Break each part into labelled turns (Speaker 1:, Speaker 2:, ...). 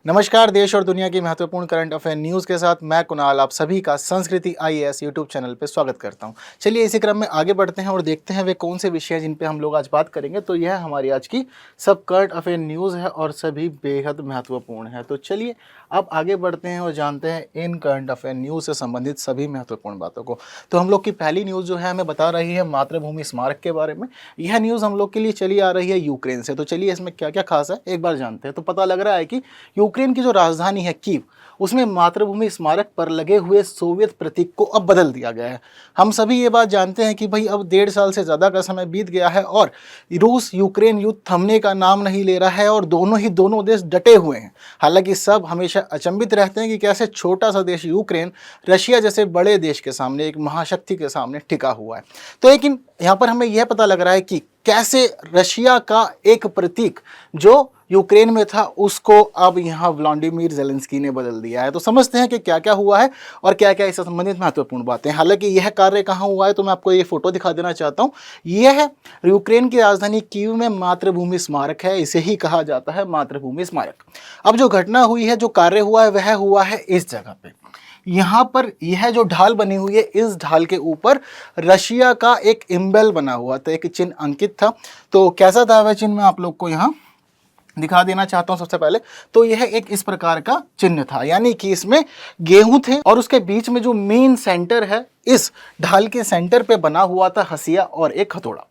Speaker 1: नमस्कार। देश और दुनिया की महत्वपूर्ण करंट अफेयर न्यूज़ के साथ मैं कुणाल आप सभी का संस्कृति आईएएस यूट्यूब चैनल पे स्वागत करता हूं। चलिए इसी क्रम में आगे बढ़ते हैं और देखते हैं वे कौन से विषय हैं जिन पे हम लोग आज बात करेंगे। तो यह हमारी आज की सब करंट अफेयर न्यूज़ है और सभी बेहद महत्वपूर्ण है। तो चलिए अब आगे बढ़ते हैं और जानते हैं इन करंट अफेयर न्यूज़ से संबंधित सभी महत्वपूर्ण बातों को। तो हम लोग की पहली न्यूज़ जो है हमें बता रही है मातृभूमि स्मारक के बारे में। यह न्यूज़ हम लोग के लिए चली आ रही है यूक्रेन से। तो चलिए इसमें क्या क्या खास है एक बार जानते हैं। तो पता लग रहा है कि यूक्रेन की जो राजधानी है कीव, उसमें मातृभूमि स्मारक पर लगे हुए सोवियत प्रतीक को अब बदल दिया गया है। हम सभी ये बात जानते हैं कि भाई अब 1.5 साल से ज़्यादा का समय बीत गया है और रूस यूक्रेन युद्ध थमने का नाम नहीं ले रहा है और दोनों देश डटे हुए हैं। हालांकि सब हमेशा अचंभित रहते हैं कि कैसे छोटा सा देश यूक्रेन रशिया जैसे बड़े देश के सामने, एक महाशक्ति के सामने टिका हुआ है। तो लेकिन यहाँ पर हमें यह पता लग रहा है कि कैसे रशिया का एक प्रतीक जो यूक्रेन में था उसको अब यहाँ व्लादिमीर ज़ेलेंस्की ने बदल दिया है। तो समझते हैं कि क्या क्या हुआ है और क्या क्या इससे संबंधित महत्वपूर्ण बातें। हालांकि यह कार्य कहाँ हुआ है तो मैं आपको ये फोटो दिखा देना चाहता हूँ। यह है यूक्रेन की राजधानी कीव में मातृभूमि स्मारक है, इसे ही कहा जाता है मातृभूमि स्मारक। अब जो घटना हुई है, जो कार्य हुआ है, वह हुआ है इस जगह पे। यहाँ पर यह जो ढाल बनी हुई है, इस ढाल के ऊपर रशिया का एक इम्बेल बना हुआ था, एक चिन्ह अंकित था। तो कैसा था वह चिन्ह मैं आप लोग को यहाँ दिखा देना चाहता हूं। सबसे पहले तो यह एक इस प्रकार का चिन्ह था, यानी कि इसमें गेहूं थे और उसके बीच में जो मेन सेंटर है, इस ढाल के सेंटर पे बना हुआ था हसिया और एक हथौड़ा।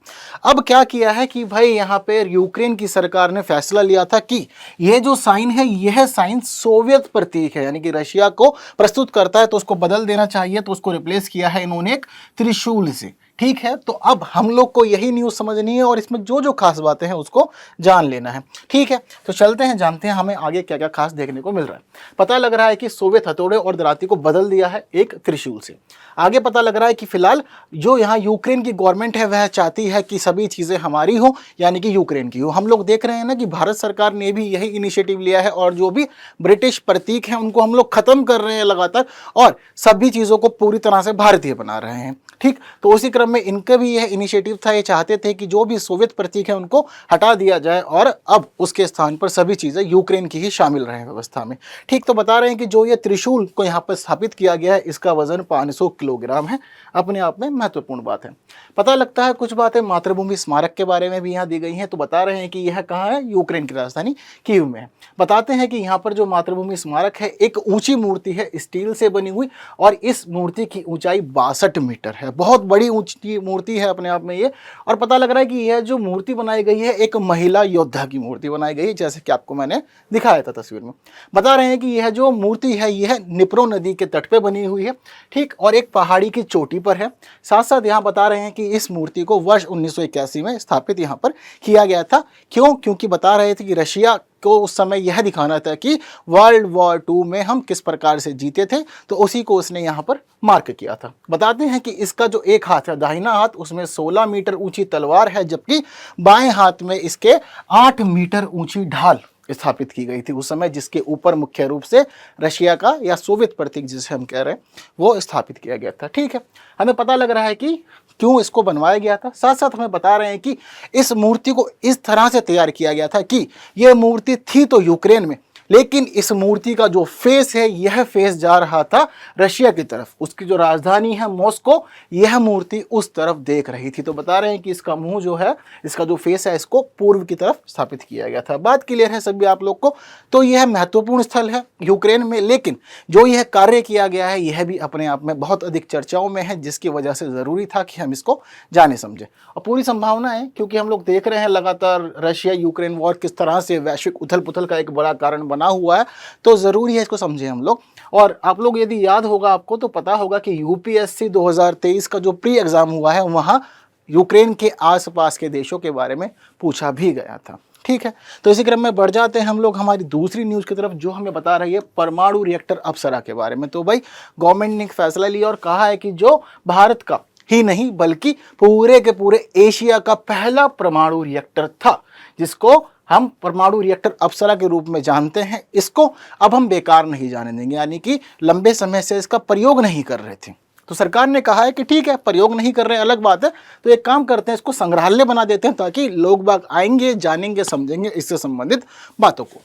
Speaker 1: अब क्या किया है कि भाई यहाँ पे यूक्रेन की सरकार ने फैसला लिया था कि यह जो साइन है, यह साइन सोवियत प्रतीक है, यानी कि रशिया को प्रस्तुत करता है, तो उसको बदल देना चाहिए। तो उसको रिप्लेस किया है इन्होंने एक त्रिशूल से। ठीक है, तो अब हम लोग को यही न्यूज़ समझनी है और इसमें जो जो खास बातें हैं उसको जान लेना है। ठीक है, तो चलते हैं, जानते हैं हमें आगे क्या क्या खास देखने को मिल रहा है। पता लग रहा है कि सोवियत हथौड़े और दराती को बदल दिया है एक त्रिशूल से। आगे पता लग रहा है कि फिलहाल जो यहाँ यूक्रेन की गवर्नमेंट है वह चाहती है कि सभी चीज़ें हमारी हो, यानी कि यूक्रेन की हो। हम लोग देख रहे हैं ना कि भारत सरकार ने भी यही इनिशिएटिव लिया है और जो भी ब्रिटिश प्रतीक हैं उनको हम लोग खत्म कर रहे हैं लगातार और सभी चीज़ों को पूरी तरह से भारतीय बना रहे हैं। ठीक, तो उसी क्रम में इनका भी यह इनिशिएटिव था। ये चाहते थे कि जो भी सोवियत प्रतीक है उनको हटा दिया जाए और अब उसके स्थान पर सभी चीज़ें यूक्रेन की ही शामिल रहे व्यवस्था में। ठीक, तो बता रहे हैं कि जो ये त्रिशूल को यहाँ पर स्थापित किया गया है, इसका वजन 500 किलोग्राम है। अपने आप में महत्वपूर्ण बात है। पता लगता है कुछ बातें मातृभूमि स्मारक के बारे में भी यहाँ दी गई हैं। तो बता रहे हैं कि यह कहाँ है, यूक्रेन की राजधानी कीव में है। बताते हैं कि यहाँ पर जो मातृभूमि स्मारक है, एक ऊंची मूर्ति है स्टील से बनी हुई और इस मूर्ति की ऊंचाई 62 मीटर है। बहुत बड़ी ऊंची मूर्ति है अपने आप में ये। और पता लग रहा है कि यह जो मूर्ति बनाई गई है, एक महिला योद्धा की मूर्ति बनाई गई है, जैसे कि आपको मैंने दिखाया था तस्वीर में। बता रहे हैं कि यह जो मूर्ति है, यह निप्रो नदी के तट पे बनी हुई है। ठीक, और एक पहाड़ी की चोटी पर है। साथ साथ यहाँ बता रहे हैं कि इस मूर्ति को वर्ष 1981 में स्थापित यहाँ पर किया गया था। क्यों? क्योंकि बता रहे थे कि रशिया को उस समय यह दिखाना था कि वर्ल्ड वॉर 2 में हम किस प्रकार से जीते थे, तो उसी को उसने यहाँ पर मार्क किया था। बताते हैं कि इसका जो एक हाथ है, दाहिना हाथ, उसमें 16 मीटर ऊंची तलवार है, जबकि बाएं हाथ में इसके 8 मीटर ऊंची ढाल स्थापित की गई थी उस समय, जिसके ऊपर मुख्य रूप से रशिया का या सोवियत प्रतीक जिसे हम कह रहे हैं वो स्थापित किया गया था। ठीक है, हमें पता लग रहा है कि क्यों इसको बनवाया गया था। साथ साथ हमें बता रहे हैं कि इस मूर्ति को इस तरह से तैयार किया गया था कि यह मूर्ति थी तो यूक्रेन में, लेकिन इस मूर्ति का जो फेस है, यह फेस जा रहा था रशिया की तरफ। उसकी जो राजधानी है मॉस्को, यह मूर्ति उस तरफ देख रही थी। तो बता रहे हैं कि इसका मुंह जो है, इसका जो फेस है, इसको पूर्व की तरफ स्थापित किया गया था। बात क्लियर है सभी आप लोग को। तो यह महत्वपूर्ण स्थल है यूक्रेन में, लेकिन जो यह कार्य किया गया है, यह भी अपने आप में बहुत अधिक चर्चाओं में है, जिसकी वजह से ज़रूरी था कि हम इसको जाने समझें। और पूरी संभावना है, क्योंकि हम लोग देख रहे हैं लगातार रशिया यूक्रेन वॉर किस तरह से वैश्विक उथल पुथल का एक बड़ा कारण बना हुआ है, तो ज़रूरी है इसको समझें हम लोग। और आप लोग यदि याद होगा आपको, तो पता होगा कि यूपीएससी 2023 का जो प्री एग्ज़ाम हुआ है, वहाँ यूक्रेन के आसपास के देशों के बारे में पूछा भी गया था। ठीक है, तो इसी क्रम में बढ़ जाते हैं हम लोग हमारी दूसरी न्यूज़ की तरफ, जो हमें बता रही है परमाणु रिएक्टर अप्सरा के बारे में। तो भाई गवर्नमेंट ने एक फैसला लिया और कहा है कि जो भारत का ही नहीं बल्कि पूरे के पूरे एशिया का पहला परमाणु रिएक्टर था, जिसको हम परमाणु रिएक्टर अप्सरा के रूप में जानते हैं, इसको अब हम बेकार नहीं जाने देंगे। यानी कि लंबे समय से इसका प्रयोग नहीं कर रहे थे, तो सरकार ने कहा है कि ठीक है, प्रयोग नहीं कर रहे अलग बात है, तो एक काम करते हैं, इसको संग्रहालय बना देते हैं, ताकि लोग बाग आएंगे, जानेंगे, समझेंगे इससे संबंधित बातों को।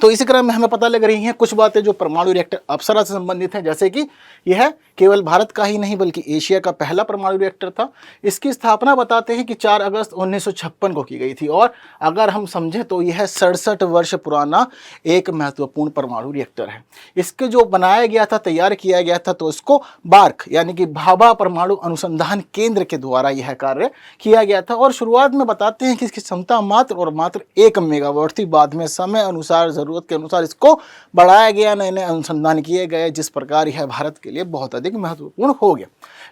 Speaker 1: तो इसी क्रम में हमें पता लग रही हैं कुछ बातें जो परमाणु रिएक्टर अप्सरा से संबंधित हैं, जैसे कि यह केवल भारत का ही नहीं बल्कि एशिया का पहला परमाणु रिएक्टर था। इसकी स्थापना बताते हैं कि 4 अगस्त 1956 को की गई थी और अगर हम समझें तो यह 67 वर्ष पुराना एक महत्वपूर्ण परमाणु रिएक्टर है। इसके जो बनाया गया था, तैयार किया गया था, तो इसको बार्क यानी कि भाभा परमाणु अनुसंधान केंद्र के द्वारा यह कार्य किया गया था और शुरुआत में बताते हैं कि इसकी क्षमता मात्र और मात्र 1 मेगावाट थी। बाद में समय अनुसार, जरूरत के अनुसार इसको बढ़ाया गया, नए नए अनुसंधान किए गए, जिस प्रकार यह भारत के लिए बहुत अधिक महत्वपूर्ण हो गया।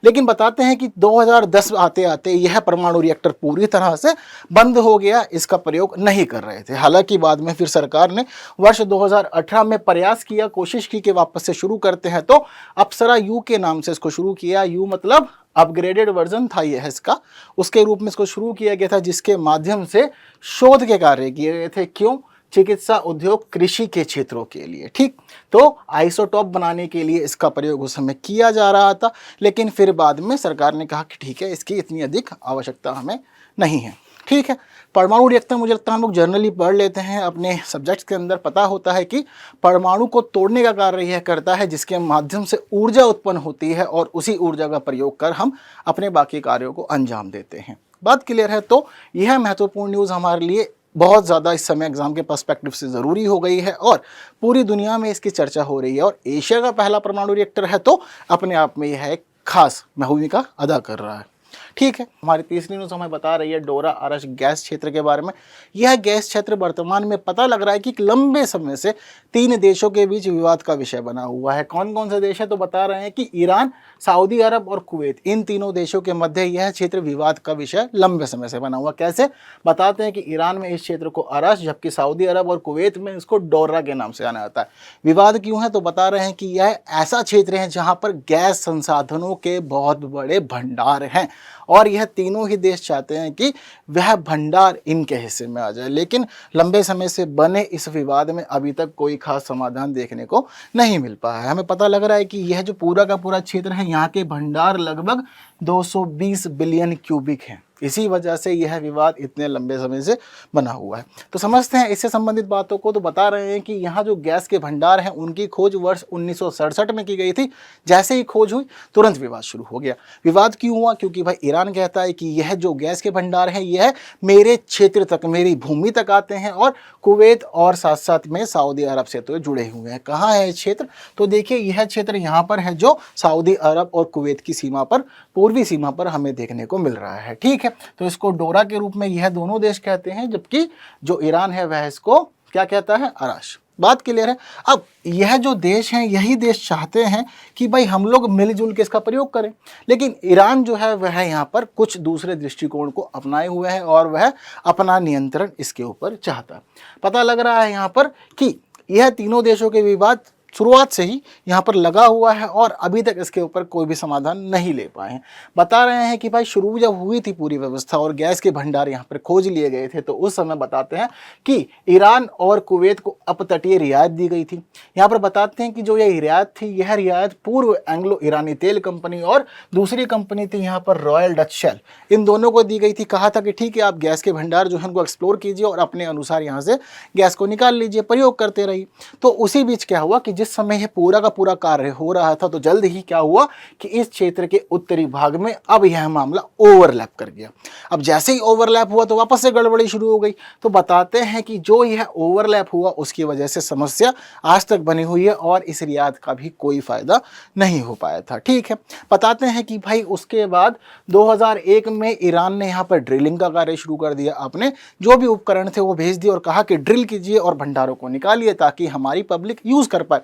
Speaker 1: लेकिन बताते हैं कि 2010 आते आते यह परमाणु रिएक्टर पूरी तरह से बंद हो गया, इसका प्रयोग नहीं कर रहे थे। हालांकि बाद में फिर सरकार ने वर्ष 2018 में प्रयास किया, कोशिश की कि वापस से शुरू करते हैं, तो अप्सरा यू के नाम से इसको शुरू किया। यू मतलब अपग्रेडेड वर्जन था यह इसका, उसके रूप में इसको शुरू किया गया था, जिसके माध्यम से शोध के कार्य किए गए थे। क्यों? चिकित्सा, उद्योग, कृषि के क्षेत्रों के लिए। ठीक, तो आइसोटॉप बनाने के लिए इसका प्रयोग उस समय किया जा रहा था, लेकिन फिर बाद में सरकार ने कहा कि ठीक है, इसकी इतनी अधिक आवश्यकता हमें नहीं है। ठीक है, परमाणु रिएक्टर मुझे लगता है हम लोग जर्नली पढ़ लेते हैं, अपने सब्जेक्ट्स के अंदर पता होता है कि परमाणु को तोड़ने का कार्य यह करता है, जिसके माध्यम से ऊर्जा उत्पन्न होती है और उसी ऊर्जा का प्रयोग कर हम अपने बाकी कार्यों को अंजाम देते हैं। बात क्लियर है? तो यह महत्वपूर्ण न्यूज़ हमारे लिए बहुत ज़्यादा इस समय एग्जाम के पर्सपेक्टिव से ज़रूरी हो गई है और पूरी दुनिया में इसकी चर्चा हो रही है और एशिया का पहला परमाणु रिएक्टर है, तो अपने आप में यह एक खास भूमिका अदा कर रहा है। ठीक है, हमारी तीसरी न्यूज़ हमें बता रही है डोरा आरस गैस क्षेत्र के बारे में। यह गैस क्षेत्र वर्तमान में पता लग रहा है कि लंबे समय से 3 देशों के बीच विवाद का विषय बना हुआ है। कौन कौन से देश है? तो बता रहे हैं कि ईरान, सऊदी अरब और कुवैत, इन तीनों देशों के मध्य यह क्षेत्र विवाद का विषय लंबे समय से बना हुआ। कैसे? बताते हैं कि ईरान में इस क्षेत्र को अरस, जबकि सऊदी अरब और कुवैत में इसको डोरा के नाम से जाना जाता है। विवाद क्यों है? तो बता रहे हैं कि यह ऐसा क्षेत्र है जहाँ पर गैस संसाधनों के बहुत बड़े भंडार हैं और यह तीनों ही देश चाहते हैं कि वह भंडार इनके हिस्से में आ जाए। लेकिन लंबे समय से बने इस विवाद में अभी तक कोई खास समाधान देखने को नहीं मिल पाया है। हमें पता लग रहा है कि यह जो पूरा का पूरा क्षेत्र है, यहाँ के भंडार लगभग 220 बिलियन क्यूबिक हैं। इसी वजह से यह विवाद इतने लंबे समय से बना हुआ है। तो समझते हैं इससे संबंधित बातों को। तो बता रहे हैं कि यहाँ जो गैस के भंडार हैं उनकी खोज वर्ष 1967 में की गई थी। जैसे ही खोज हुई तुरंत विवाद शुरू हो गया। विवाद क्यों हुआ? क्योंकि भाई ईरान कहता है कि यह जो गैस के भंडार हैं यह मेरे क्षेत्र तक, मेरी भूमि तक आते हैं और कुवैत और साथ साथ में सऊदी अरब से तो जुड़े हुए हैं। कहाँ है क्षेत्र? तो देखिए यह क्षेत्र यहाँ पर है जो सऊदी अरब और कुवैत की सीमा पर, पूर्वी सीमा पर हमें देखने को मिल रहा है। ठीक है, तो इसको डोरा के रूप में यह दोनों देश कहते हैं, जबकि जो ईरान है वह इसको क्या कहता है? अरश। बात क्लियर है? अब यह जो देश हैं यही देश चाहते हैं कि भाई हम लोग मिलजुल के इसका प्रयोग करें, लेकिन ईरान जो है वह यहाँ पर कुछ दूसरे दृष्टिकोण को अपनाए हुए है और वह अपना नियंत्रण इसके ऊपर चाहता है। पता लग रहा है यहाँ पर कि यह तीनों देशों के विवाद शुरुआत से ही यहाँ पर लगा हुआ है और अभी तक इसके ऊपर कोई भी समाधान नहीं ले पाए हैं। बता रहे हैं कि भाई शुरू जब हुई थी पूरी व्यवस्था और गैस के भंडार यहाँ पर खोज लिए गए थे, तो उस समय बताते हैं कि ईरान और कुवैत को अपतटीय रियायत दी गई थी। यहाँ पर बताते हैं कि जो यह रियायत थी, यह रियायत पूर्व एंग्लो ईरानी तेल कंपनी और दूसरी कंपनी थी यहाँ पर रॉयल डच शेल, इन दोनों को दी गई थी। कहा था कि ठीक है, आप गैस के भंडार जो है उनको एक्सप्लोर कीजिए और अपने अनुसार यहाँ से गैस को निकाल लीजिए, प्रयोग करते रहिए। तो उसी बीच क्या हुआ कि जिस समय यह पूरा का पूरा कार्य हो रहा था, तो जल्द ही क्या हुआ कि इस क्षेत्र के उत्तरी भाग में अब यह मामला ओवरलैप कर गया। अब जैसे ही ओवरलैप हुआ तो वापस से गड़बड़ी शुरू हो गई। तो बताते हैं कि जो यह ओवरलैप हुआ उसकी वजह से समस्या आज तक बनी हुई है और इस रियायत का भी कोई फायदा नहीं हो पाया था। ठीक है, बताते हैं कि भाई उसके बाद 2001 में ईरान ने यहाँ पर ड्रिलिंग का कार्य शुरू कर दिया। आपने जो भी उपकरण थे वो भेज दिए और कहा कि ड्रिल कीजिए और भंडारों को निकालिए ताकि हमारी पब्लिक यूज कर पाए।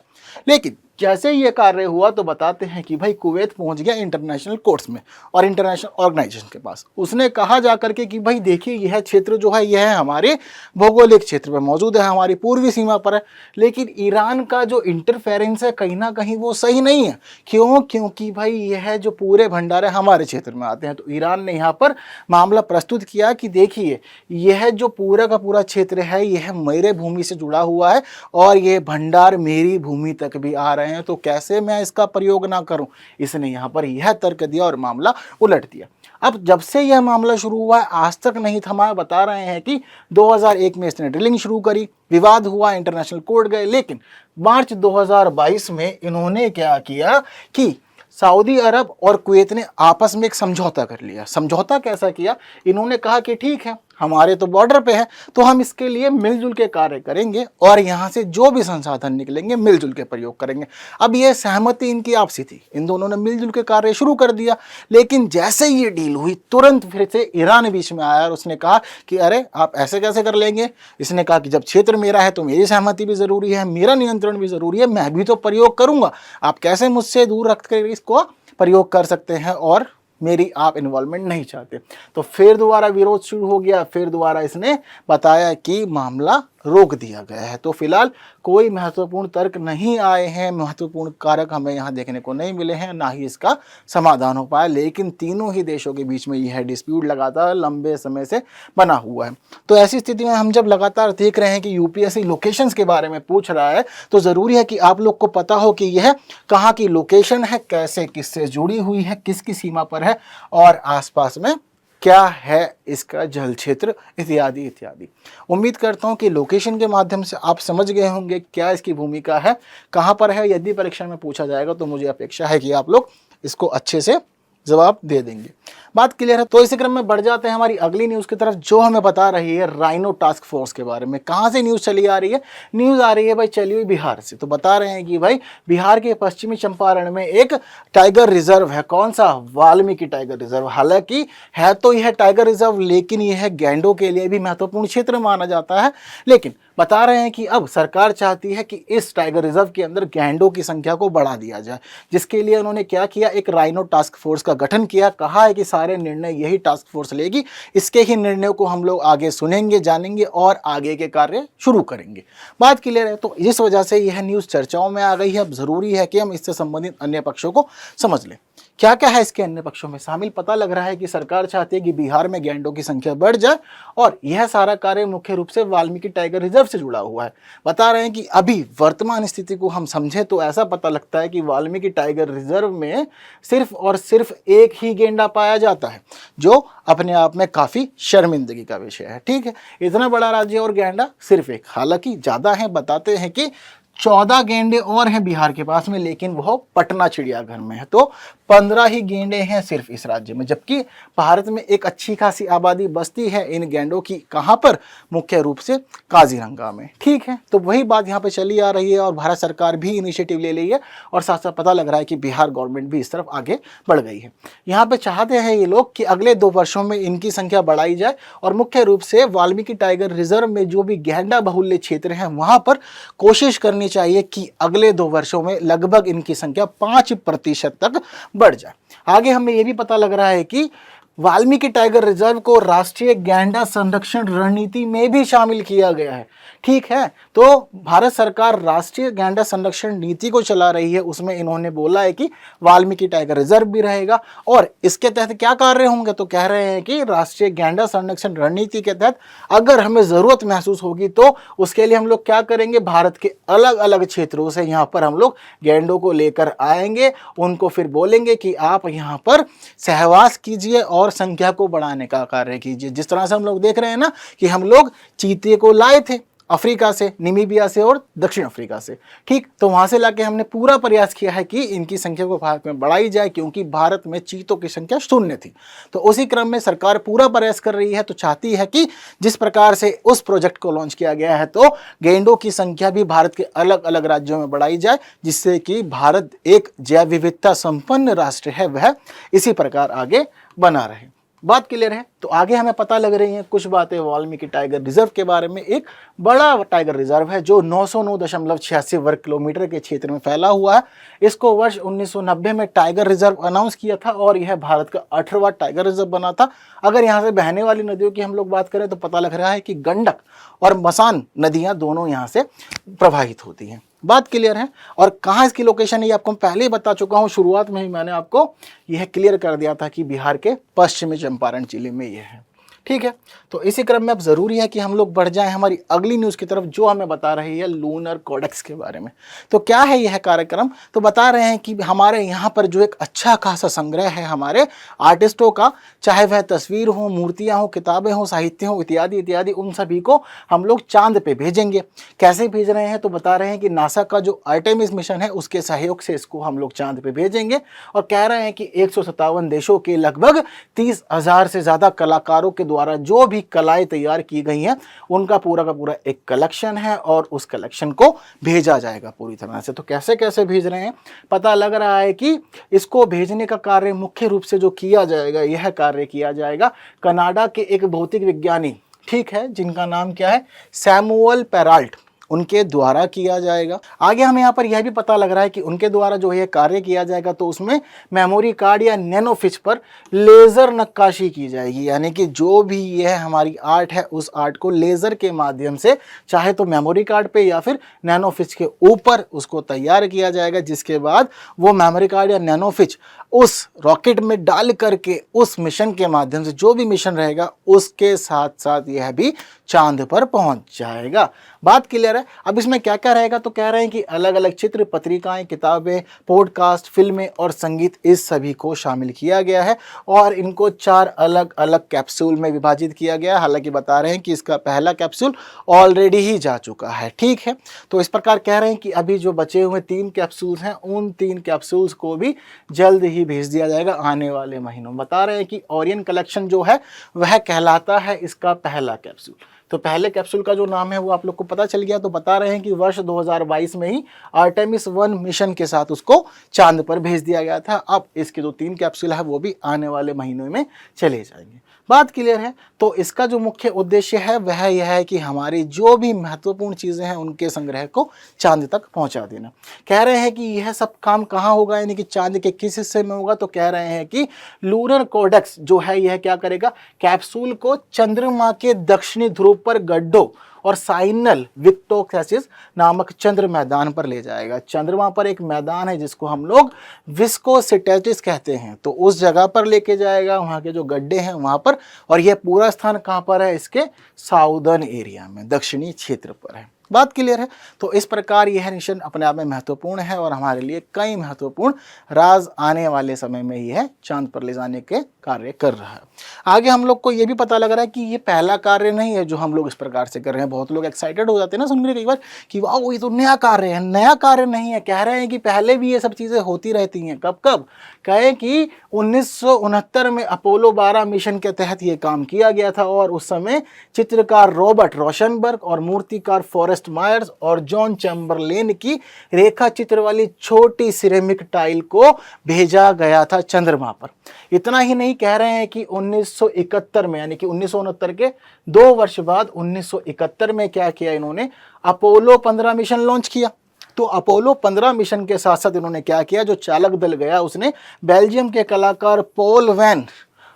Speaker 1: लेकिन जैसे ही ये कार्य हुआ तो बताते हैं कि भाई कुवैत पहुंच गया इंटरनेशनल कोर्ट्स में और इंटरनेशनल ऑर्गेनाइजेशन के पास। उसने कहा जाकर के कि भाई देखिए यह क्षेत्र जो है यह हमारे भौगोलिक क्षेत्र में मौजूद है, हमारी पूर्वी सीमा पर है, लेकिन ईरान का जो इंटरफेरेंस है कहीं ना कहीं वो सही नहीं है। क्यों? क्योंकि भाई यह जो पूरे भंडार है हमारे क्षेत्र में आते हैं। तो ईरान ने यहाँ पर मामला प्रस्तुत किया कि देखिए यह जो पूरा का पूरा क्षेत्र है यह मेरे भूमि से जुड़ा हुआ है और ये भंडार मेरी भूमि तक भी आ रहे हैं, तो कैसे मैं इसका प्रयोग ना करूं। इसने यहां पर यह तर्क दिया और मामला उलट दिया। अब जब से यह मामला शुरू हुआ है आज तक नहीं थमा। बता रहे हैं कि 2001 में इसने ड्रिलिंग शुरू करी, विवाद हुआ, इंटरनेशनल कोर्ट गए, लेकिन मार्च 2022 में इन्होंने क्या किया कि सऊदी अरब और कुवैत ने आपस में एक समझौता कर लिया। समझौता कैसा किया? इन्होंने कहा कि ठीक है, हमारे तो बॉर्डर पे है, तो हम इसके लिए मिलजुल के कार्य करेंगे और यहाँ से जो भी संसाधन निकलेंगे मिलजुल के प्रयोग करेंगे। अब ये सहमति इनकी आपसी थी, इन दोनों ने मिलजुल के कार्य शुरू कर दिया। लेकिन जैसे ये डील हुई तुरंत फिर से ईरान बीच में आया और उसने कहा कि अरे आप ऐसे कैसे कर लेंगे। इसने कहा कि जब क्षेत्र मेरा है तो मेरी सहमति भी ज़रूरी है, मेरा नियंत्रण भी ज़रूरी है, मैं भी तो प्रयोग करूँगा। आप कैसे मुझसे दूर रख कर इसको प्रयोग कर सकते हैं और मेरी आप इन्वॉल्वमेंट नहीं चाहते। तो फिर दोबारा विरोध शुरू हो गया, फिर दोबारा इसने बताया कि मामला रोक दिया गया है। तो फिलहाल कोई महत्वपूर्ण तर्क नहीं आए हैं, महत्वपूर्ण कारक हमें यहाँ देखने को नहीं मिले हैं, ना ही इसका समाधान हो पाया। लेकिन तीनों ही देशों के बीच में यह डिस्प्यूट लगातार लंबे समय से बना हुआ है। तो ऐसी स्थिति में हम जब लगातार देख रहे हैं कि यूपीएससी लोकेशंस के बारे में पूछ रहा है, तो ज़रूरी है कि आप लोग को पता हो कि यह कहाँ की लोकेशन है, कैसे किससे जुड़ी हुई है, किसकी सीमा पर है और आसपास में क्या है इसका जल क्षेत्र, इत्यादि इत्यादि। उम्मीद करता हूं कि लोकेशन के माध्यम से आप समझ गए होंगे क्या इसकी भूमिका है, कहां पर है। यदि परीक्षा में पूछा जाएगा तो मुझे अपेक्षा है कि आप लोग इसको अच्छे से जवाब दे देंगे। बात क्लियर है? तो इसी क्रम में बढ़ जाते हैं हमारी अगली न्यूज़ की तरफ, जो हमें बता रही है राइनो टास्क फोर्स के बारे में। कहाँ से न्यूज़ चली आ रही है? न्यूज़ आ रही है भाई चली हुई बिहार से। तो बता रहे हैं कि भाई बिहार के पश्चिमी चंपारण में एक टाइगर रिजर्व है। कौन सा? Valmiki tiger reserve. हालांकि है तो यह टाइगर रिजर्व, लेकिन यह गैंडों के लिए भी महत्वपूर्ण क्षेत्र माना जाता है। लेकिन बता रहे हैं कि अब सरकार चाहती है कि इस टाइगर रिजर्व के अंदर गैंडों की संख्या को बढ़ा दिया जाए, जिसके लिए उन्होंने क्या किया, एक राइनो टास्क फोर्स का गठन किया। कहा है कि सारे निर्णय यही टास्क फोर्स लेगी, इसके ही निर्णयों को हम लोग आगे सुनेंगे, जानेंगे और आगे के कार्य शुरू करेंगे। बात क्लियर है? तो इस वजह से यह न्यूज़ चर्चाओं में आ गई है। अब ज़रूरी है कि हम इससे संबंधित अन्य पक्षों को समझ लें। क्या क्या है इसके अन्य पक्षों में शामिल? पता लग रहा है कि सरकार चाहती है कि बिहार में गैंडों की संख्या बढ़ जाए और यह सारा कार्य मुख्य रूप से वाल्मीकि टाइगर रिजर्व से जुड़ा हुआ है। बता रहे हैं कि अभी वर्तमान स्थिति को हम समझें तो ऐसा पता लगता है कि वाल्मीकि टाइगर रिजर्व में सिर्फ और सिर्फ एक ही गेंडा पाया जाता है, जो अपने आप में काफ़ी शर्मिंदगी का विषय है। ठीक है, इतना बड़ा राज्य और गेंडा सिर्फ एक। हालांकि ज़्यादा है, बताते हैं कि 14 गेंडे और हैं बिहार के पास में, लेकिन वह पटना चिड़ियाघर में है। तो 15 ही गेंडे हैं सिर्फ इस राज्य में, जबकि भारत में एक अच्छी खासी आबादी बसती है इन गेंडों की। कहाँ पर? मुख्य रूप से काजीरंगा में। ठीक है, तो वही बात यहाँ पे चली आ रही है और भारत सरकार भी इनिशिएटिव ले रही है और साथ साथ पता लग रहा है कि बिहार गवर्नमेंट भी इस तरफ आगे बढ़ गई है। यहाँ पे चाहते हैं ये लोग कि अगले 2 वर्षों में इनकी संख्या बढ़ाई जाए और मुख्य रूप से वाल्मीकि टाइगर रिजर्व में जो भी गेंडा बहुल्य क्षेत्र हैं वहाँ पर कोशिश करनी चाहिए कि अगले 2 वर्षों में लगभग इनकी संख्या 5% तक बढ़ जाए। आगे हमें यह भी पता लग रहा है कि वाल्मीकि टाइगर रिजर्व को राष्ट्रीय गैंडा संरक्षण रणनीति में भी शामिल किया गया है। ठीक है, तो भारत सरकार राष्ट्रीय गैंडा संरक्षण नीति को चला रही है, उसमें इन्होंने बोला है कि वाल्मीकि टाइगर रिजर्व भी रहेगा और इसके तहत क्या कार्य होंगे, तो कह रहे हैं कि राष्ट्रीय गैंडा संरक्षण रणनीति के तहत अगर हमें ज़रूरत महसूस होगी तो उसके लिए हम लोग क्या करेंगे, भारत के अलग अलग क्षेत्रों से यहाँ पर हम लोग गैंडों को लेकर आएंगे, उनको फिर बोलेंगे कि आप यहाँ पर सहवास कीजिए और संख्या को बढ़ाने का कार्य कीजिए। जिस तरह से हम लोग देख रहे हैं ना कि हम लोग चीते को लाए थे अफ्रीका से, नामीबिया से और दक्षिण अफ्रीका से। ठीक, तो वहां से लाके हमने पूरा प्रयास किया है कि इनकी संख्या को भारत में बढ़ाई जाए, क्योंकि भारत में चीतों की संख्या 0 थी। तो उसी क्रम में सरकार पूरा प्रयास कर रही है, तो चाहती है कि जिस प्रकार से उस प्रोजेक्ट को लॉन्च किया गया है तो गेंडों की संख्या भी भारत के अलग अलग राज्यों में बढ़ाई जाए, जिससे कि भारत एक जैव विविधता संपन्न राष्ट्र है वह इसी प्रकार आगे बना रहे। बात क्लियर है? तो आगे हमें पता लग रही हैं कुछ बातें वाल्मीकि टाइगर रिजर्व के बारे में। एक बड़ा टाइगर रिजर्व है जो 909.86 वर्ग किलोमीटर के क्षेत्र में फैला हुआ है। इसको वर्ष 1990 में टाइगर रिजर्व अनाउंस किया था और यह भारत का 18वां टाइगर रिजर्व बना था। अगर यहाँ से बहने वाली नदियों की हम लोग बात करें तो पता लग रहा है कि गंडक और मसान नदियाँ दोनों यहाँ से प्रवाहित होती हैं। बात क्लियर है? और कहाँ इसकी लोकेशन है ये आपको पहले ही बता चुका हूँ, शुरुआत में ही मैंने आपको यह क्लियर कर दिया था कि बिहार के पश्चिमी चंपारण जिले में यह है। ठीक है, तो इसी क्रम में अब ज़रूरी है कि हम लोग बढ़ जाएं हमारी अगली न्यूज़ की तरफ, जो हमें बता रही है लूनर कोडेक्स के बारे में। तो क्या है यह कार्यक्रम? तो बता रहे हैं कि हमारे यहाँ पर जो एक अच्छा खासा संग्रह है हमारे आर्टिस्टों का, चाहे वह तस्वीर हो, मूर्तियाँ हो, किताबें हो, साहित्य हो, इत्यादि इत्यादि, उन सभी को हम लोग चांद पे भेजेंगे। कैसे भेज रहे हैं? तो बता रहे हैं कि नासा का जो आर्टेमिस मिशन है उसके सहयोग से इसको हम लोग चांद पे भेजेंगे, और कह रहे हैं कि 157 देशों के लगभग 30,000 से ज़्यादा कलाकारों के द्वारा जो भी कलाएं तैयार की गई हैं उनका पूरा का पूरा एक कलेक्शन है, और उस कलेक्शन को भेजा जाएगा पूरी तरह से। तो कैसे कैसे भेज रहे हैं? पता लग रहा है कि इसको भेजने का कार्य मुख्य रूप से जो किया जाएगा, यह कार्य किया जाएगा कनाडा के एक भौतिक विज्ञानी, ठीक है, जिनका नाम क्या है, सैमुअल पेराल्ट, उनके द्वारा किया जाएगा। आगे हमें यहाँ पर यह भी पता लग रहा है कि उनके द्वारा जो है कार्य किया जाएगा तो उसमें मेमोरी कार्ड या नैनोफिच पर लेज़र नक्काशी की जाएगी, यानी कि जो भी यह हमारी आर्ट है उस आर्ट को लेज़र के माध्यम से, चाहे तो मेमोरी कार्ड पे या फिर नैनोफिच के ऊपर उसको तैयार किया जाएगा, जिसके बाद वो मेमोरी कार्ड या नैनोफिच उस रॉकेट में डाल करके उस मिशन के माध्यम से, जो भी मिशन रहेगा उसके साथ साथ यह भी चांद पर पहुंच जाएगा। बात क्लियर है? अब इसमें क्या क्या रहेगा? तो कह रहे हैं कि अलग अलग चित्र, पत्रिकाएं, किताबें, पॉडकास्ट, फिल्में और संगीत, इस सभी को शामिल किया गया है, और इनको 4 अलग अलग कैप्सूल में विभाजित किया गया है। हालांकि बता रहे हैं कि इसका पहला कैप्सूल ऑलरेडी ही जा चुका है, ठीक है। तो इस प्रकार कह रहे हैं कि अभी जो बचे हुए 3 कैप्सूल्स हैं, उन 3 कैप्सूल्स को भी जल्द ही भेज दिया जाएगा आने वाले महीनों। बता रहे हैं कि ओरियन कलेक्शन जो है वह कहलाता है इसका पहला कैप्सूल। तो पहले कैप्सूल का जो नाम है वो आप लोग को पता चल गया। तो बता रहे हैं कि वर्ष 2022 में ही आर्टेमिस 1 मिशन के साथ उसको चांद पर भेज दिया गया था। अब इसके जो 3 कैप्सूल है वो भी आने वाले महीनों में चले जाएंगे। बात क्लियर है? तो इसका जो मुख्य उद्देश्य है वह यह है कि हमारी जो भी महत्वपूर्ण चीज़ें हैं उनके संग्रह को चांद तक पहुंचा देना। कह रहे हैं कि यह सब काम कहाँ होगा, यानी कि चांद के किस हिस्से में होगा? तो कह रहे हैं कि लूनर कोडेक्स जो है यह क्या करेगा, कैप्सूल को चंद्रमा के दक्षिणी ध्रुव पर गड्ढों और साइनल विक्टोक्सेसिस नामक चंद्र मैदान पर ले जाएगा। चंद्रमा पर एक मैदान है जिसको हम लोग विस्कोसिटेटिस कहते हैं, तो उस जगह पर लेके जाएगा, वहाँ के जो गड्ढे हैं वहाँ पर। और यह पूरा स्थान कहाँ पर है? इसके साउदर्न एरिया में, दक्षिणी क्षेत्र पर है। बात क्लियर है? तो इस प्रकार यह मिशन अपने आप में महत्वपूर्ण है और हमारे लिए कई महत्वपूर्ण राज आने वाले समय में यह चांद पर ले जाने के कार्य कर रहा है। आगे हम लोग को यह भी पता लग रहा है कि ये पहला कार्य नहीं है जो हम लोग इस प्रकार से कर रहे हैं। बहुत लोग एक्साइटेड हो जाते हैं ना सुनकर कई बार कि वाह ये तो नया कार्य है। नया कार्य नहीं है, कह रहे हैं कि पहले भी ये सब चीज़ें होती रहती हैं। कब कब? कहें कि 1969 में अपोलो 12 मिशन के तहत ये काम किया गया था, और उस समय चित्रकार रॉबर्ट रोशनबर्ग और मूर्तिकार फॉरेस्ट मायर्स और जॉन चैम्बरलेन की रेखा चित्र वाली छोटी सिरेमिक टाइल को भेजा गया था चंद्रमा पर। इतना ही नहीं, कह रहे हैं कि 1971 में, यानी कि 1969 के 2 वर्ष बाद 1971 में क्या किया इन्होंने, अपोलो 15 मिशन लॉन्च किया। तो अपोलो 15 मिशन के साथ साथ इन्होंने क्या किया, जो चालक दल गया उसने बेल्जियम के कलाकार पॉल वैन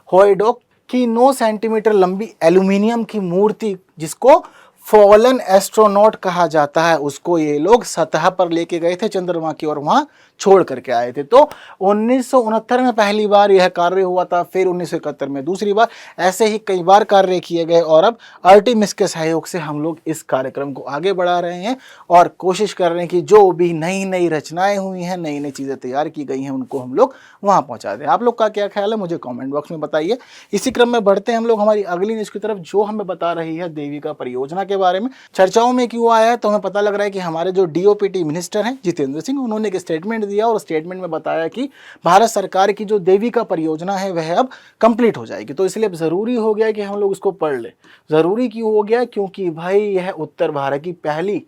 Speaker 1: हॉयडोक की 9 सेंटीमीटर लंबी एल्यूमिनियम की मूर्ति, जिसको फॉलन एस्ट्रोनॉट कहा जाता है, उसको ये लोग सतह पर लेके गए थे चंद्रमा की, और वहां छोड़ करके आए थे। तो 1969 में पहली बार यह कार्य हुआ था, फिर 1971 में दूसरी बार, ऐसे ही कई बार कार्य किए गए। और अब आर्टेमिस के सहयोग से हम लोग इस कार्यक्रम को आगे बढ़ा रहे हैं और कोशिश कर रहे हैं कि जो भी नई नई रचनाएं हुई हैं, नई नई चीज़ें तैयार की गई हैं, उनको हम लोग वहाँ पहुँचा दें। आप लोग का क्या ख्याल है, मुझे कॉमेंट बॉक्स में बताइए। इसी क्रम में बढ़ते हैं हम लोग हमारी अगली न्यूज़ की तरफ, जो हमें बता रही है देविका परियोजना के बारे में। चर्चाओं में क्यों आया है? तो हमें पता लग रहा है कि हमारे जो डीओपीटी मिनिस्टर हैं जितेंद्र सिंह, उन्होंने एक स्टेटमेंट दिया और स्टेटमेंट में बताया कि भारत सरकार की जो देविका परियोजना है वह अब कंप्लीट हो जाएगी। तो इसलिए अब ज़रूरी हो गया कि हम लोग इसको पढ़ लें। ज़रूरी क्यों हो गया? क्योंकि भाई यह उत्तर भारत की पहली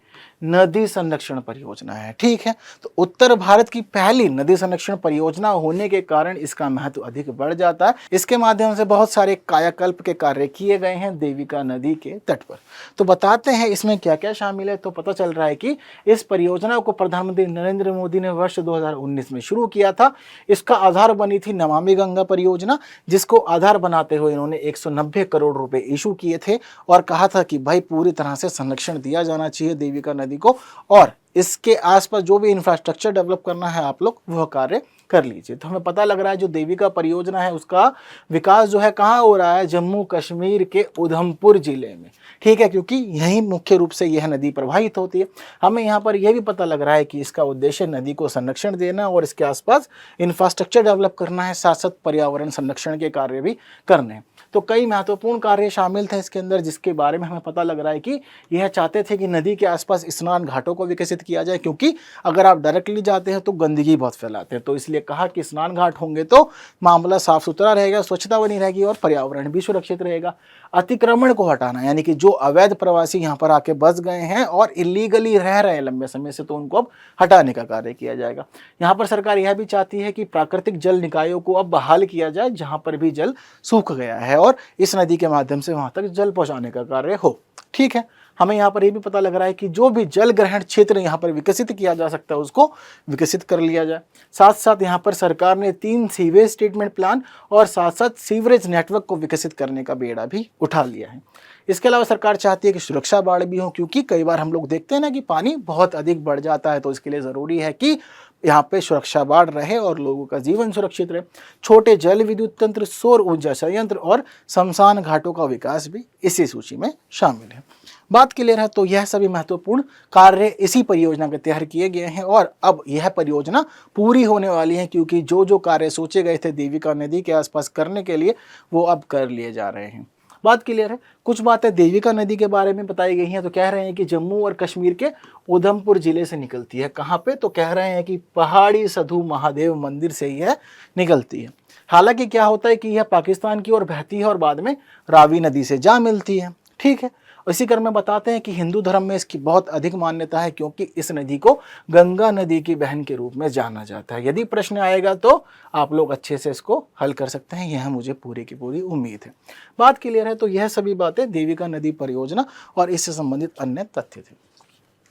Speaker 1: नदी संरक्षण परियोजना है, ठीक है। तो उत्तर भारत की पहली नदी संरक्षण परियोजना होने के कारण इसका महत्व अधिक बढ़ जाता है। इसके माध्यम से बहुत सारे कायाकल्प के कार्य किए गए हैं देविका नदी के तट पर। तो बताते हैं इसमें क्या क्या शामिल है। तो पता चल रहा है कि इस परियोजना को प्रधानमंत्री नरेंद्र मोदी ने वर्ष 2019 में शुरू किया था। इसका आधार बनी थी नमामि गंगा परियोजना, जिसको आधार बनाते हुए इन्होंने 190 करोड़ रुपए इशू किए थे और कहा था कि भाई पूरी तरह से संरक्षण दिया जाना चाहिए देविका देविका नदी को, और इसके आसपास जो भी इंफ्रास्ट्रक्चर डेवलप करना है आप लोग वह कार्य कर लीजिए। तो हमें पता लग रहा है जो देविका परियोजना है उसका विकास जो है कहाँ हो रहा है, जम्मू कश्मीर के उधमपुर जिले में, ठीक है, क्योंकि यही मुख्य रूप से यह नदी प्रवाहित होती है। हमें यहाँ पर यह भी पता लग रहा है कि इसका उद्देश्य नदी को संरक्षण देना और इसके आसपास इंफ्रास्ट्रक्चर डेवलप करना है, साथ साथ पर्यावरण संरक्षण के कार्य भी करने हैं। तो कई महत्वपूर्ण कार्य शामिल थे इसके अंदर, जिसके बारे में हमें पता लग रहा है कि यह चाहते थे कि नदी के आसपास स्नान घाटों को विकसित किया जाए, क्योंकि अगर आप डायरेक्टली जाते हैं तो गंदगी बहुत फैलाते हैं। तो इसलिए कहा कि स्नान घाट होंगे तो मामला साफ सुथरा रहेगा, स्वच्छता बनी रहेगी और पर्यावरण भी सुरक्षित रहेगा। अतिक्रमण को हटाना, यानी कि जो अवैध प्रवासी यहाँ पर आके बस गए हैं और इलीगली रह रहे हैं लंबे समय से, तो उनको अब हटाने का कार्य किया जाएगा। यहाँ पर सरकार यह भी चाहती है कि प्राकृतिक जल निकायों को अब बहाल किया जाए, जहाँ पर भी जल सूख गया है, और इस नदी के माध्यम से वहाँ तक जल पहुँचाने का कार्य हो। ठीक है, हमें यहाँ पर यह भी पता लग रहा है कि जो भी जल ग्रहण क्षेत्र यहाँ पर विकसित किया जा सकता है उसको विकसित कर लिया जाए। साथ साथ यहाँ पर सरकार ने 3 सीवेज ट्रीटमेंट प्लान और साथ साथ सीवरेज नेटवर्क को विकसित करने का बेड़ा भी उठा लिया है। इसके अलावा सरकार चाहती है कि सुरक्षा बाड़ भी हो, क्योंकि कई बार हम लोग देखते हैं ना कि पानी बहुत अधिक बढ़ जाता है, तो इसके लिए ज़रूरी है कि यहाँ पे सुरक्षा बाड़ रहे और लोगों का जीवन सुरक्षित रहे। छोटे जल विद्युत तंत्र, सौर ऊर्जा संयंत्र और शमशान घाटों का विकास भी इसी सूची में शामिल है। बात क्लियर है? तो यह सभी महत्वपूर्ण कार्य इसी परियोजना के तहत किए गए हैं और अब यह परियोजना पूरी होने वाली है, क्योंकि जो जो कार्य सोचे गए थे देविका नदी के आसपास करने के लिए वो अब कर लिए जा रहे हैं। बात क्लियर है? कुछ बातें देविका नदी के बारे में बताई गई हैं। तो कह रहे हैं कि जम्मू और कश्मीर के उधमपुर जिले से निकलती है। कहाँ पे? तो कह रहे हैं कि पहाड़ी साधु महादेव मंदिर से यह निकलती है। हालांकि क्या होता है कि यह पाकिस्तान की ओर बहती है और बाद में रावी नदी से जा मिलती है। ठीक है, इसी क्रम में बताते हैं कि हिंदू धर्म में इसकी बहुत अधिक मान्यता है, क्योंकि इस नदी को गंगा नदी की बहन के रूप में जाना जाता है। यदि प्रश्न आएगा तो आप लोग अच्छे से इसको हल कर सकते हैं, यह मुझे पूरी की पूरी उम्मीद है। बात क्लियर है? तो यह सभी बातें देविका नदी परियोजना और इससे संबंधित अन्य तथ्य थे।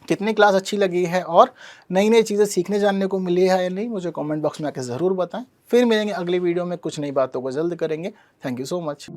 Speaker 1: कितनी क्लास अच्छी लगी है और नई नई चीज़ें सीखने जानने को मिली है या नहीं, मुझे कमेंट बॉक्स में आके ज़रूर बताएं। फिर मिलेंगे अगली वीडियो में, कुछ नई बातों को जल्द करेंगे। Thank you so much.